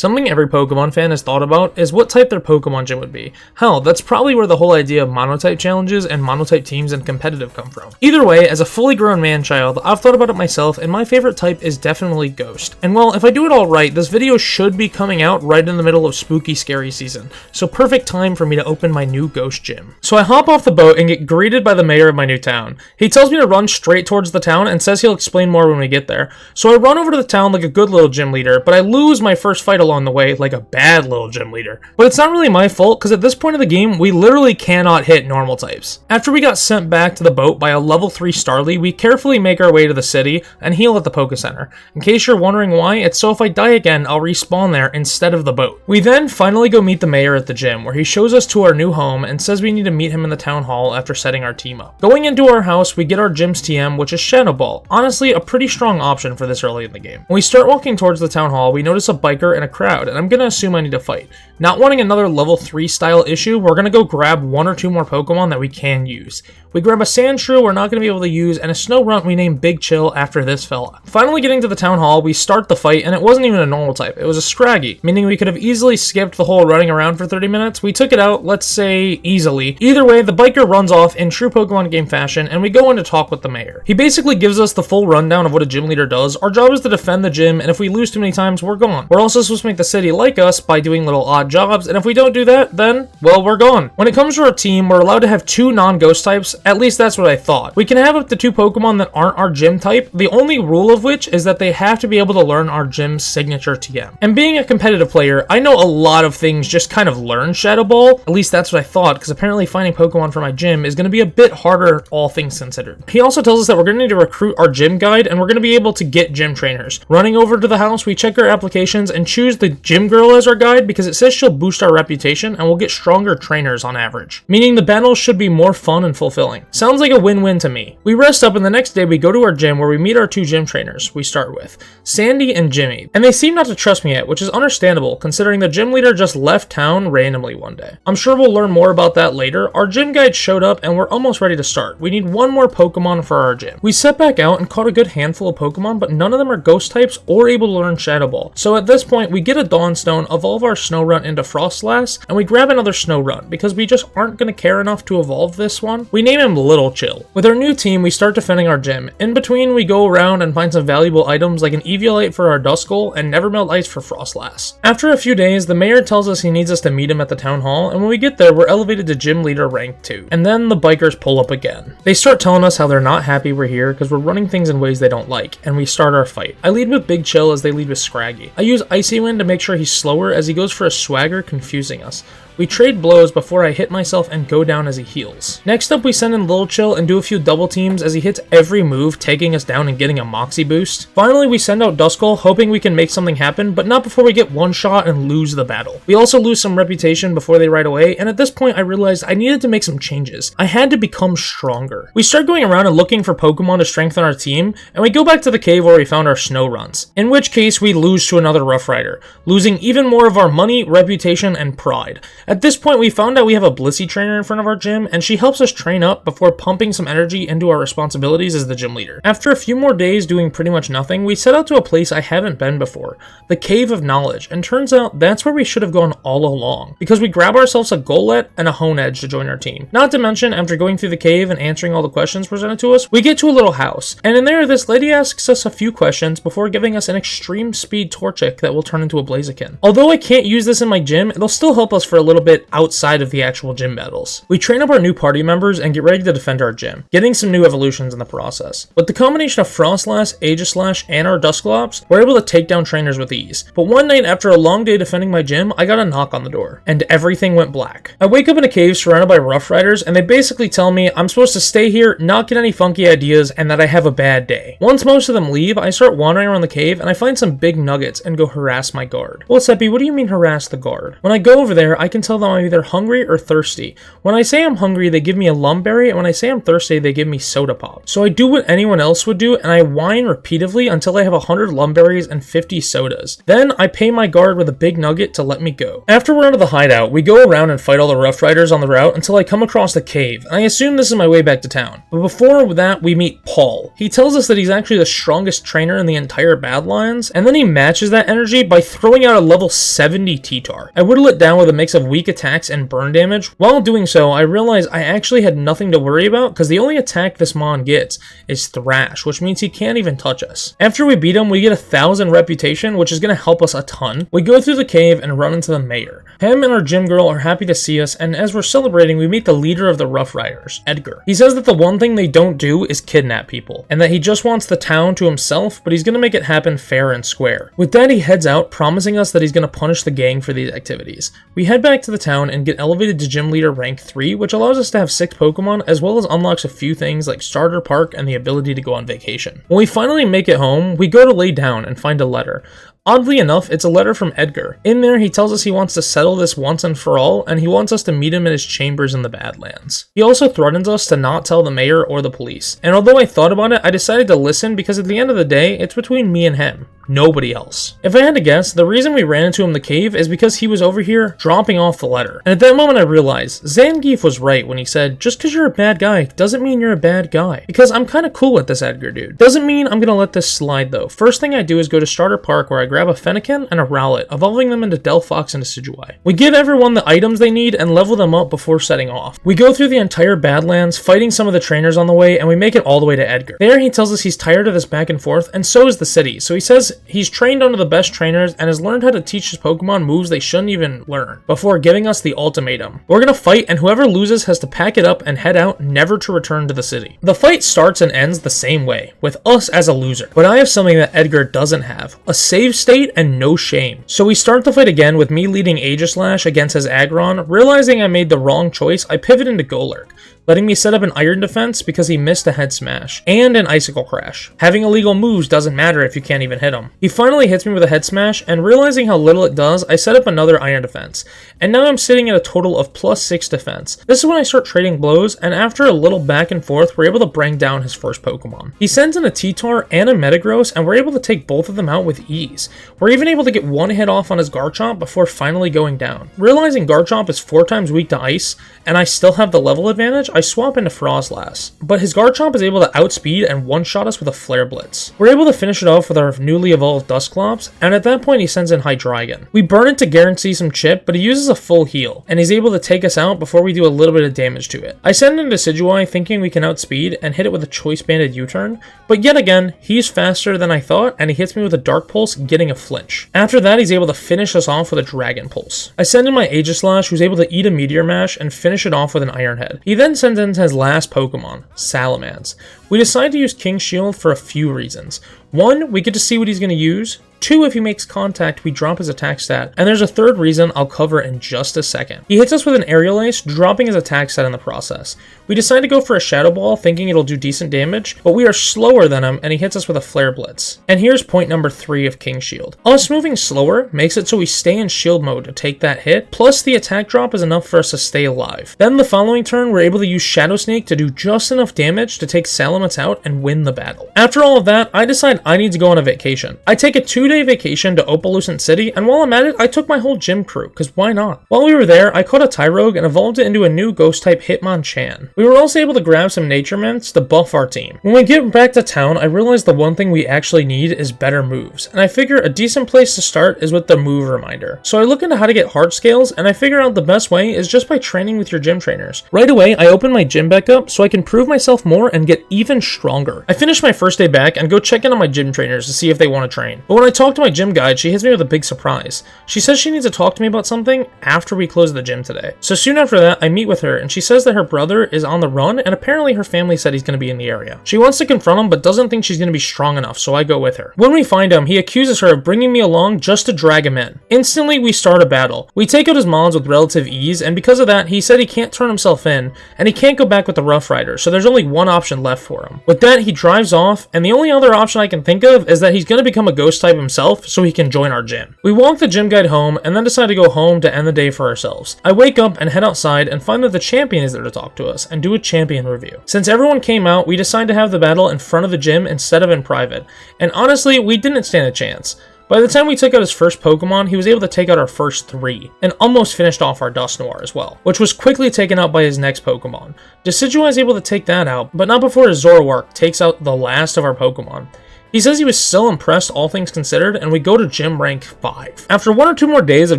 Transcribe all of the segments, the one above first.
Something every Pokemon fan has thought about is what type their Pokemon gym would be. Hell, that's probably where the whole idea of monotype challenges and monotype teams and competitive come from. Either way, as a fully grown man-child, I've thought about it myself, and my favorite type is definitely Ghost. And well, if I do it all right, this video should be coming out right in the middle of spooky scary season, so perfect time for me to open my new Ghost gym. So I hop off the boat and get greeted by the mayor of my new town. He tells me to run straight towards the town and says he'll explain more when we get there. So I run over to the town like a good little gym leader, but I lose my first fight along the way like a bad little gym leader. But it's not really my fault, because at this point of the game, we literally cannot hit normal types. After we got sent back to the boat by a level 3 Starly, we carefully make our way to the city and heal at the Poké Center. In case you're wondering why, it's so if I die again, I'll respawn there instead of the boat. We then finally go meet the mayor at the gym, where he shows us to our new home and says we need to meet him in the town hall after setting our team up. Going into our house, we get our gym's TM, which is Shadow Ball. Honestly, a pretty strong option for this early in the game. When we start walking towards the town hall, we notice a biker in a crowd, and I'm gonna assume I need to fight. Not wanting another level 3 style issue, we're gonna go grab 1 or 2 more Pokemon that we can use. We grab a Sandshrew we're not going to be able to use, and a Snorunt we named Big Chill after this fella. Finally getting to the town hall, we start the fight, and it wasn't even a normal type, it was a Scraggy, meaning we could have easily skipped the whole running around for 30 minutes. We took it out, let's say, easily. Either way, the biker runs off in true Pokemon game fashion, and we go in to talk with the mayor. He basically gives us the full rundown of what a gym leader does. Our job is to defend the gym, and if we lose too many times, we're gone. We're also supposed to make the city like us by doing little odd jobs, and if we don't do that, then, well, we're gone. When it comes to our team, we're allowed to have 2 non-ghost types, at least that's what I thought. We can have up to 2 Pokemon that aren't our gym type, the only rule of which is that they have to be able to learn our gym's signature TM. And being a competitive player, I know a lot of things just kind of learn Shadow Ball, at least that's what I thought, because apparently finding Pokemon for my gym is going to be a bit harder, all things considered. He also tells us that we're going to need to recruit our gym guide, and we're going to be able to get gym trainers. Running over to the house, we check our applications and choose the gym girl as our guide because it says she'll boost our reputation and we'll get stronger trainers on average, meaning the battles should be more fun and fulfilling. Sounds like a win-win to me. We rest up, and the next day we go to our gym where we meet our 2 gym trainers we start with, Sandy and Jimmy, and they seem not to trust me yet, which is understandable considering the gym leader just left town randomly one day. I'm sure we'll learn more about that later. Our gym guide showed up and we're almost ready to start. We need 1 more Pokemon for our gym. We set back out and caught a good handful of Pokemon, but none of them are ghost types or able to learn Shadow Ball. So at this point we get a Dawnstone, evolve our Snorunt into Frostlass, and we grab another Snorunt because we just aren't going to care enough to evolve this one. We name him Little Chill. With our new team, we start defending our gym. In between, we go around and find some valuable items like an Eviolite for our Duskull and Nevermelt Ice for Frostlass. After a few days, the mayor tells us he needs us to meet him at the town hall, and when we get there, we're elevated to gym leader rank 2. And then the bikers pull up again. They start telling us how they're not happy we're here because we're running things in ways they don't like, and we start our fight. I lead with Big Chill as they lead with Scraggy. I use Icy Wind to make sure he's slower as he goes for a swagger, confusing us. We trade blows before I hit myself and go down as he heals. Next up, we send in Little Chill and do a few double teams as he hits every move, taking us down and getting a Moxie boost. Finally, we send out Duskull, hoping we can make something happen, but not before we get one shot and lose the battle. We also lose some reputation before they ride away, and at this point I realized I needed to make some changes. I had to become stronger. We start going around and looking for Pokemon to strengthen our team, and we go back to the cave where we found our Snowrunts, in which case we lose to another Rough Rider, losing even more of our money, reputation, and pride. At this point, we found out we have a Blissey trainer in front of our gym, and she helps us train up before pumping some energy into our responsibilities as the gym leader. After a few more days doing pretty much nothing, we set out to a place I haven't been before, the Cave of Knowledge, and turns out that's where we should have gone all along, because we grab ourselves a Golett and a Honedge to join our team. Not to mention, after going through the cave and answering all the questions presented to us, we get to a little house, and in there, this lady asks us a few questions before giving us an extreme speed Torchic that will turn into a Blaziken. Although I can't use this in my gym, it'll still help us for a little bit outside of the actual gym battles. We train up our new party members and get ready to defend our gym, getting some new evolutions in the process. With the combination of Frostlass, Aegislash, and our Dusclops, we're able to take down trainers with ease. But one night after a long day defending my gym, I got a knock on the door, and everything went black. I wake up in a cave surrounded by Rough Riders, and they basically tell me I'm supposed to stay here, not get any funky ideas, and that I have a bad day. Once most of them leave, I start wandering around the cave, and I find some big nuggets and go harass my guard. Well, Seppi, what do you mean harass the guard. When I go over there, I can tell them I'm either hungry or thirsty. When I say I'm hungry, they give me a lumberry, and when I say I'm thirsty, they give me soda pop. So I do what anyone else would do, and I whine repeatedly until I have 100 lumberries and 50 sodas. Then I pay my guard with a big nugget to let me go. After we're out of the hideout, we go around and fight all the Rough Riders on the route until I come across the cave, and I assume this is my way back to town. But before that, we meet Paul. He tells us that he's actually the strongest trainer in the entire Badlands, and then he matches that energy by throwing out a level 70 T-Tar. I whittle it down with a mix of weak attacks and burn damage. While doing so, I realize I actually had nothing to worry about because the only attack this mon gets is Thrash, which means he can't even touch us. After we beat him, we get 1,000 reputation, which is going to help us a ton. We go through the cave and run into the mayor. Him and our gym girl are happy to see us, and as we're celebrating, we meet the leader of the Rough Riders, Edgar. He says that the one thing they don't do is kidnap people, and that he just wants the town to himself, but he's going to make it happen fair and square. With that, he heads out, promising us that he's going to punish the gang for these activities. We head back to the town and get elevated to gym leader rank 3, which allows us to have 6 Pokemon, as well as unlocks a few things like starter park and the ability to go on vacation. When we finally make it home, we go to lay down and find a letter. Oddly enough, it's a letter from Edgar. In there, he tells us he wants to settle this once and for all, and he wants us to meet him in his chambers in the Badlands. He also threatens us to not tell the mayor or the police. And although I thought about it, I decided to listen because at the end of the day, it's between me and him. Nobody else. If I had to guess, the reason we ran into him in the cave is because he was over here dropping off the letter. And at that moment I realized Zangief was right when he said, just because you're a bad guy doesn't mean you're a bad guy. Because I'm kind of cool with this Edgar dude. Doesn't mean I'm gonna let this slide though. First thing I do is go to Starter Park where I grab a Fennekin and a Rowlet, evolving them into Delphox and a Decidueye. We give everyone the items they need and level them up before setting off. We go through the entire Badlands, fighting some of the trainers on the way, and we make it all the way to Edgar. There he tells us he's tired of this back and forth, and so is the city. So he says he's trained under the best trainers and has learned how to teach his Pokemon moves they shouldn't even learn, before giving us the ultimatum. We're gonna fight, and whoever loses has to pack it up and head out, never to return to the city. The fight starts and ends the same way, with us as a loser. But I have something that Edgar doesn't have, a save state and no shame. So we start the fight again with me leading Aegislash against his Aggron. Realizing I made the wrong choice, I pivot into Golurk, letting me set up an Iron Defense because he missed a Head Smash, and an Icicle Crash. Having illegal moves doesn't matter if you can't even hit him. He finally hits me with a Head Smash, and realizing how little it does, I set up another Iron Defense, and now I'm sitting at a total of +6 defense. This is when I start trading blows, and after a little back and forth, we're able to bring down his first Pokemon. He sends in a T-Tar and a Metagross, and we're able to take both of them out with ease. We're even able to get one hit off on his Garchomp before finally going down. Realizing Garchomp is 4 times weak to Ice, and I still have the level advantage, I swap into Frostlass. But his Garchomp is able to outspeed and one-shot us with a Flare Blitz. We're able to finish it off with our newly evolved Dusclops, and at that point he sends in Hydreigon. We burn it to guarantee some chip, but he uses a full heal, and he's able to take us out before we do a little bit of damage to it. I send in Decidueye thinking we can outspeed and hit it with a Choice Banded U-turn, but yet again, he's faster than I thought, and he hits me with a Dark Pulse, getting a flinch. After that, he's able to finish us off with a Dragon Pulse. I send in my Aegislash, who's able to eat a Meteor Mash and finish it off with an Iron Head. He then sends in his last Pokemon, Salamence. We decide to use King Shield for a few reasons. 1, we get to see what he's going to use. 2, if he makes contact, we drop his attack stat. And there's a third reason I'll cover in just a second. He hits us with an Aerial Ace, dropping his attack stat in the process. We decide to go for a Shadow Ball, thinking it'll do decent damage, but we are slower than him, and he hits us with a Flare Blitz. And here's point number 3 of King Shield. Us moving slower makes it so we stay in shield mode to take that hit, plus the attack drop is enough for us to stay alive. Then the following turn, we're able to use Shadow Sneak to do just enough damage to take Salamence out and win the battle. After all of that, I decide I need to go on a vacation. I take a 2-day vacation to Opalescent City, and while I'm at it, I took my whole gym crew, cause why not? While we were there, I caught a Tyrogue and evolved it into a new Ghost-type Hitmonchan. We were also able to grab some Nature Mints to buff our team. When we get back to town, I realized the one thing we actually need is better moves, and I figure a decent place to start is with the move reminder. So I look into how to get heart scales, and I figure out the best way is just by training with your gym trainers. Right away, I open my gym back up so I can prove myself more and get even stronger. I finish my first day back and go check in on my gym trainers to see if they want to train. But when I talk to my gym guide, she hits me with a big surprise. She says she needs to talk to me about something after we close the gym today. So soon after that, I meet with her, and she says that her brother is on the run, and apparently her family said he's going to be in the area. She wants to confront him, but doesn't think she's going to be strong enough, so I go with her. When we find him, he accuses her of bringing me along just to drag him in. Instantly, we start a battle. We take out his mons with relative ease, and because of that, he said he can't turn himself in, and he can't go back with the Rough Riders, so there's only one option left for him. With that, he drives off, and the only other option I can think of is that he's going to become a ghost type himself so he can join our gym. We walk the gym guide home and then decide to go home to end the day for ourselves. I wake up and head outside and find that the champion is there to talk to us and do a champion review. Since everyone came out, we decided to have the battle in front of the gym instead of in private, and honestly, we didn't stand a chance. By the time we took out his first Pokemon, he was able to take out our first 3, and almost finished off our Dusknoir as well, which was quickly taken out by his next Pokemon. Decidueye is able to take that out, but not before his Zoroark takes out the last of our Pokemon. He says he was still impressed, all things considered, and we go to gym rank 5. After 1 or 2 more days of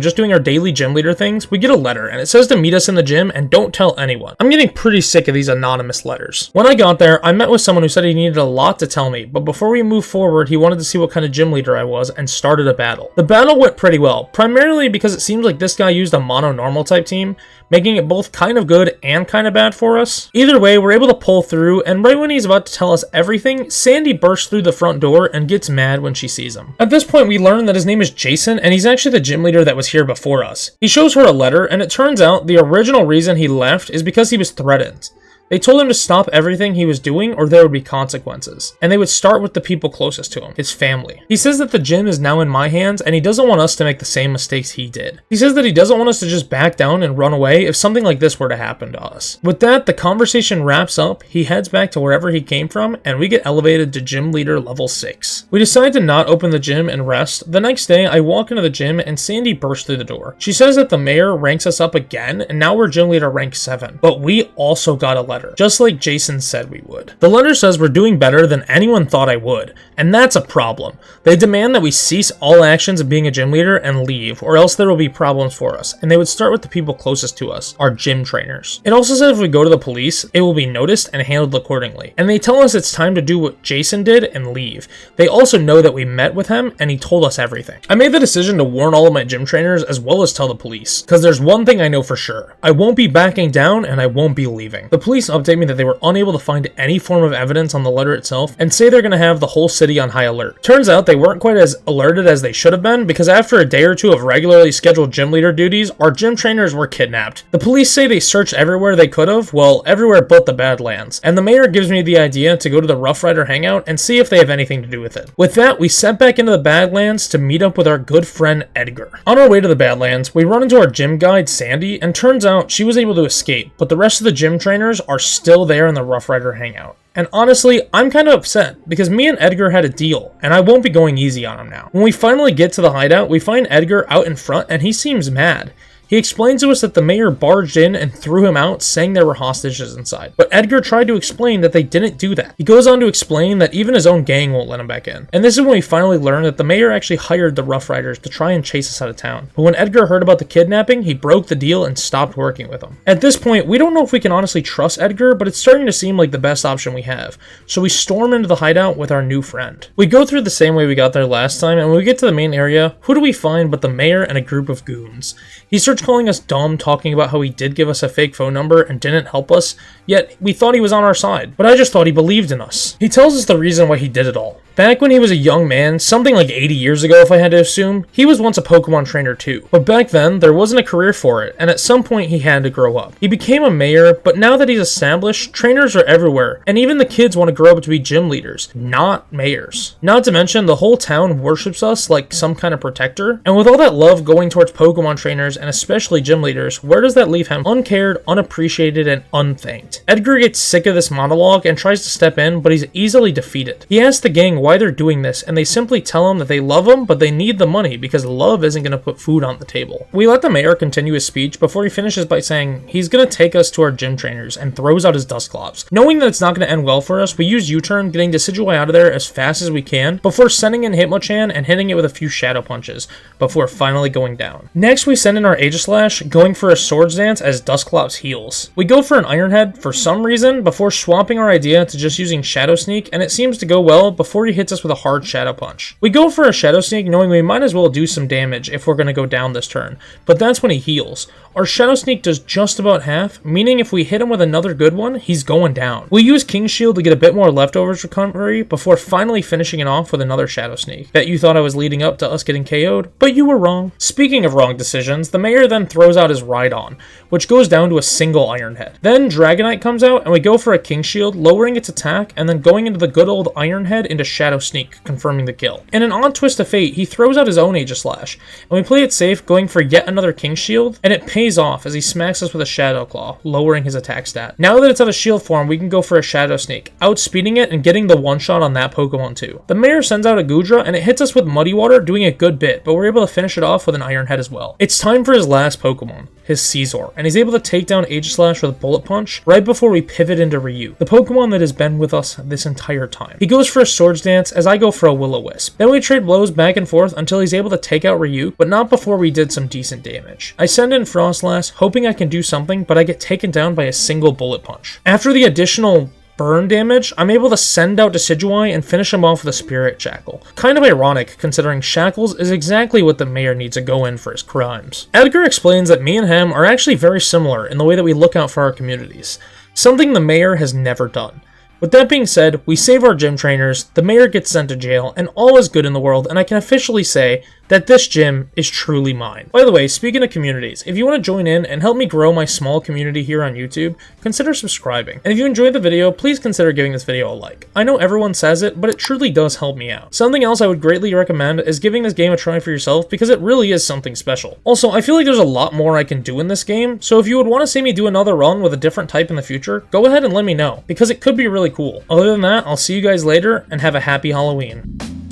just doing our daily gym leader things, we get a letter, and it says to meet us in the gym and don't tell anyone. I'm getting pretty sick of these anonymous letters. When I got there, I met with someone who said he needed a lot to tell me, but before we moved forward, he wanted to see what kind of gym leader I was and started a battle. The battle went pretty well, primarily because it seems like this guy used a mono-normal type team, making it both kind of good and kind of bad for us. Either way, we're able to pull through, and right when he's about to tell us everything, Sandy bursts through the front door and gets mad when she sees him. At this point, we learn that his name is Jason, and he's actually the gym leader that was here before us. He shows her a letter, and it turns out the original reason he left is because he was threatened. They told him to stop everything he was doing or there would be consequences, and they would start with the people closest to him, his family. He says that the gym is now in my hands and he doesn't want us to make the same mistakes he did. He says that he doesn't want us to just back down and run away if something like this were to happen to us. With that, the conversation wraps up, he heads back to wherever he came from, and we get elevated to gym leader level 6. We decide to not open the gym and rest. The next day, I walk into the gym and Sandy bursts through the door. She says that the mayor ranks us up again, and now we're gym leader rank 7, but we also got a letter, just like Jason said we would. The letter says we're doing better than anyone thought I would, and that's a problem. They demand that we cease all actions of being a gym leader and leave, or else there will be problems for us, and they would start with the people closest to us, our gym trainers. It also says if we go to the police, it will be noticed and handled accordingly, and they tell us it's time to do what Jason did and leave. They also know that we met with him, and he told us everything. I made the decision to warn all of my gym trainers as well as tell the police, because there's one thing I know for sure. I won't be backing down, and I won't be leaving. The police update me that they were unable to find any form of evidence on the letter itself and say they're going to have the whole city on high alert. Turns out they weren't quite as alerted as they should have been, because after a day or two of regularly scheduled gym leader duties, our gym trainers were kidnapped. The police say they searched everywhere they could have, well, everywhere but the Badlands, and the mayor gives me the idea to go to the Rough Rider hangout and see if they have anything to do with it. With that, we set back into the Badlands to meet up with our good friend Edgar. On our way to the Badlands, we run into our gym guide Sandy, and turns out she was able to escape, but the rest of the gym trainers are still there in the Rough Rider hangout. And honestly, I'm kind of upset, because me and Edgar had a deal, and I won't be going easy on him now. When we finally get to the hideout, we find Edgar out in front, and he seems mad. He explains to us that the mayor barged in and threw him out, saying there were hostages inside. But Edgar tried to explain that they didn't do that. He goes on to explain that even his own gang won't let him back in. And this is when we finally learn that the mayor actually hired the Rough Riders to try and chase us out of town. But when Edgar heard about the kidnapping, he broke the deal and stopped working with them. At this point, we don't know if we can honestly trust Edgar, but it's starting to seem like the best option we have. So we storm into the hideout with our new friend. We go through the same way we got there last time, and when we get to the main area, who do we find but the mayor and a group of goons? He starts calling us dumb, talking about how he did give us a fake phone number and didn't help us, yet we thought he was on our side, but I just thought he believed in us. He tells us the reason why he did it all. Back when he was a young man, something like 80 years ago if I had to assume, he was once a Pokemon trainer too. But back then, there wasn't a career for it, and at some point he had to grow up. He became a mayor, but now that he's established, trainers are everywhere, and even the kids want to grow up to be gym leaders, not mayors. Not to mention, the whole town worships us like some kind of protector, and with all that love going towards Pokemon trainers, and especially gym leaders, where does that leave him? Uncared, unappreciated, and unthanked. Edgar gets sick of this monologue and tries to step in, but he's easily defeated. He asks the gang why they're doing this, and they simply tell him that they love him, but they need the money because love isn't going to put food on the table. We let the mayor continue his speech before he finishes by saying he's going to take us to our gym trainers and throws out his Dusclops. Knowing that it's not going to end well for us, we use U-turn, getting Decidueye out of there as fast as we can before sending in Hitmonchan and hitting it with a few shadow punches before finally going down. Next, we send in our Aegislash, going for a Swords Dance as Dusclops heals. We go for an Iron Head for some reason before swapping our idea to just using Shadow Sneak, and it seems to go well before he hits us with a hard Shadow Punch. We go for a Shadow Sneak knowing we might as well do some damage if we're going to go down this turn, but that's when he heals. Our Shadow Sneak does just about half, meaning if we hit him with another good one, he's going down. We use King's Shield to get a bit more leftovers recovery before finally finishing it off with another Shadow Sneak. Bet you thought I was leading up to us getting KO'd, but you were wrong. Speaking of wrong decisions, the mayor then throws out his Rhydon, which goes down to a single Iron Head. Then Dragonite comes out and we go for a King's Shield, lowering its attack and then going into the good old Iron Head into Shadow Sneak, confirming the kill. In an odd twist of fate, he throws out his own Aegislash, and we play it safe going for yet another King's Shield, and it pays off as he smacks us with a Shadow Claw, lowering his attack stat. Now that it's out of shield form, we can go for a Shadow Sneak, outspeeding it and getting the one-shot on that Pokemon too. The mayor sends out a Goodra and it hits us with Muddy Water, doing a good bit, but we're able to finish it off with an Iron Head as well. It's time for his last Pokemon, his Scizor, and he's able to take down Aegislash with a Bullet Punch right before we pivot into Ryu, the Pokemon that has been with us this entire time. He goes for a Swords Dance as I go for a Will-O-Wisp. Then we trade blows back and forth until he's able to take out Ryu, but not before we did some decent damage. I send in Frostlass, hoping I can do something, but I get taken down by a single Bullet Punch. After the additional burn damage, I'm able to send out Decidueye and finish him off with a Spirit Shackle. Kind of ironic, considering Shackles is exactly what the mayor needs to go in for his crimes. Edgar explains that me and him are actually very similar in the way that we look out for our communities, something the mayor has never done. With that being said, we save our gym trainers, the mayor gets sent to jail, and all is good in the world, and I can officially say that this gym is truly mine. By the way, speaking of communities, if you want to join in and help me grow my small community here on YouTube, consider subscribing. And if you enjoyed the video, please consider giving this video a like. I know everyone says it, but it truly does help me out. Something else I would greatly recommend is giving this game a try for yourself, because it really is something special. Also, I feel like there's a lot more I can do in this game, so if you would want to see me do another run with a different type in the future, go ahead and let me know, because it could be really cool. Other than that, I'll see you guys later, and have a happy Halloween.